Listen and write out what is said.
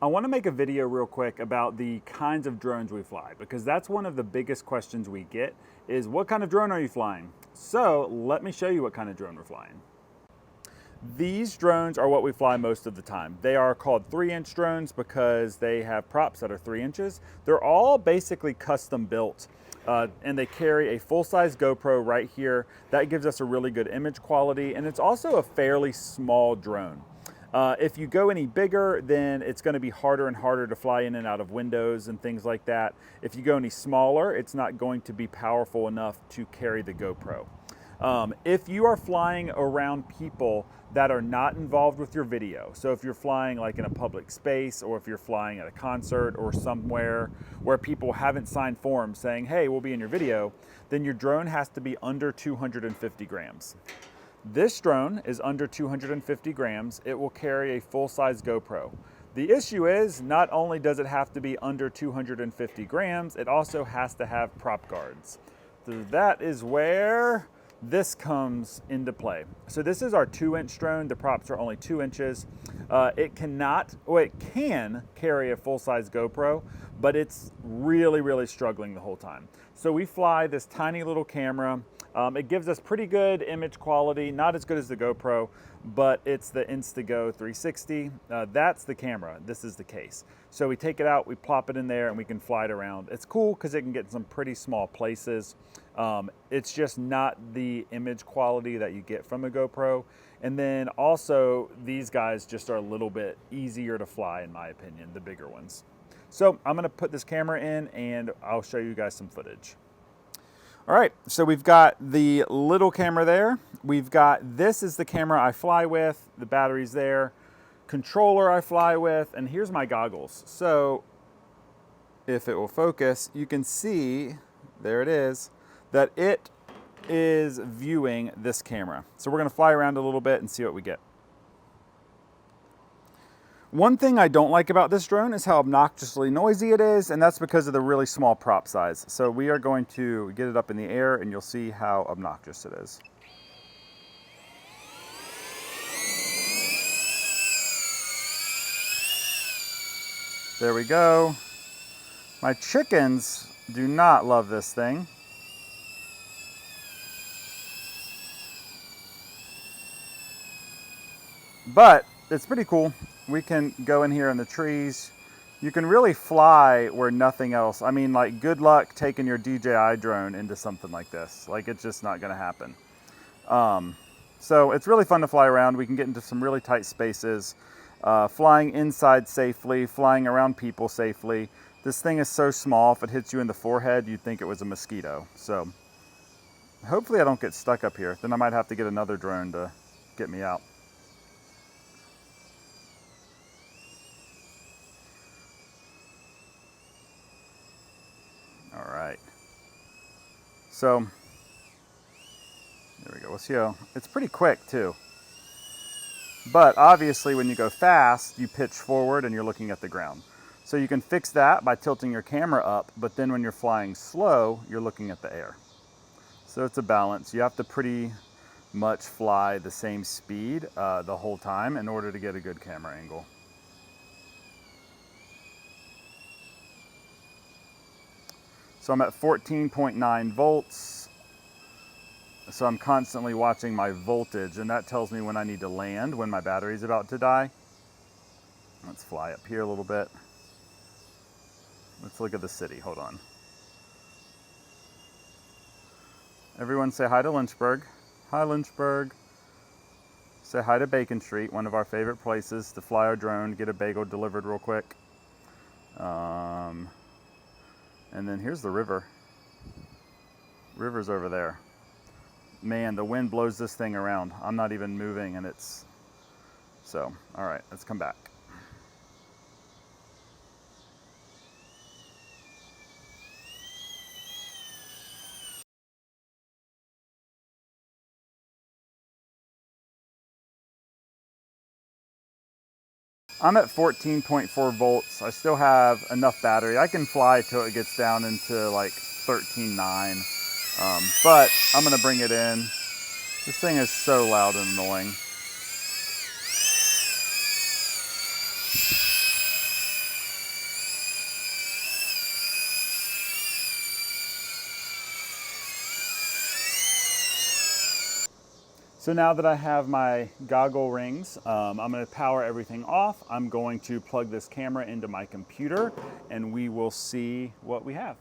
I want to make a video real quick about the kinds of drones we fly, because that's one of the biggest questions we get is what kind of drone are you flying? So let me show you what kind of drone we're flying. These drones are what we fly most of the time. They are called 3-inch drones because they have props that are 3 inches. They're all basically custom built. And they carry a full-size GoPro right here. That gives us a really good image quality, and it's also a fairly small drone. If you go any bigger, then it's going to be harder and harder to fly in and out of windows and things like that. If you go any smaller, it's not going to be powerful enough to carry the GoPro. If you are flying around people that are not involved with your video, so if you're flying like in a public space, or if you're flying at a concert or somewhere where people haven't signed forms saying, hey, we'll be in your video, then your drone has to be under 250 grams. This drone is under 250 grams. It will carry a full-size GoPro. The issue is, not only does it have to be under 250 grams, it also has to have prop guards. So that is where this comes into play. So this is our 2-inch drone. The props are only 2 inches. It can carry a full-size GoPro, but it's really struggling the whole time. So we fly this tiny little camera. It gives us pretty good image quality, not as good as the GoPro, but it's the Instago 360. That's the camera. This is the case. So we take it out, we plop it in there, and we can fly it around. It's cool because it can get in some pretty small places. It's just not the image quality that you get from a GoPro. And then also, these guys just are a little bit easier to fly, in my opinion, the bigger ones. So I'm gonna put this camera in and I'll show you guys some footage. All right, so we've got the little camera there. This is the camera I fly with, the battery's there, controller I fly with, and here's my goggles. So if it will focus, you can see, there it is, that it is viewing this camera. So we're gonna fly around a little bit and see what we get. One thing I don't like about this drone is how obnoxiously noisy it is, and that's because of the really small prop size. So we are going to get it up in the air and you'll see how obnoxious it is. There we go. My chickens do not love this thing. But it's pretty cool. We can go in here in the trees. You can really fly where nothing else. I mean, like, good luck taking your DJI drone into something like this. Like, it's just not gonna happen. So it's really fun to fly around. We can get into some really tight spaces, flying inside safely, flying around people safely. This thing is so small, if it hits you in the forehead, you'd think it was a mosquito. So hopefully I don't get stuck up here. Then I might have to get another drone to get me out. All right, so there we go. Let's see how, it's pretty quick too. But obviously when you go fast, you pitch forward and you're looking at the ground. So you can fix that by tilting your camera up, but then when you're flying slow, you're looking at the air. So it's a balance. You have to pretty much fly the same speed the whole time in order to get a good camera angle. So I'm at 14.9 volts. So I'm constantly watching my voltage, and that tells me when I need to land, when my battery's about to die. Let's fly up here a little bit. Let's look at the city, hold on. Everyone say hi to Lynchburg. Hi, Lynchburg. Say hi to Bacon Street, one of our favorite places to fly our drone, get a bagel delivered real quick. And then here's the river. River's over there. Man, the wind blows this thing around. I'm not even moving and it's... So, all right, let's come back. I'm at 14.4 volts. I still have enough battery. I can fly till it gets down into like 13.9. But I'm gonna bring it in. This thing is so loud and annoying. So now that I have my goggle rings, I'm going to power everything off. I'm going to plug this camera into my computer and we will see what we have.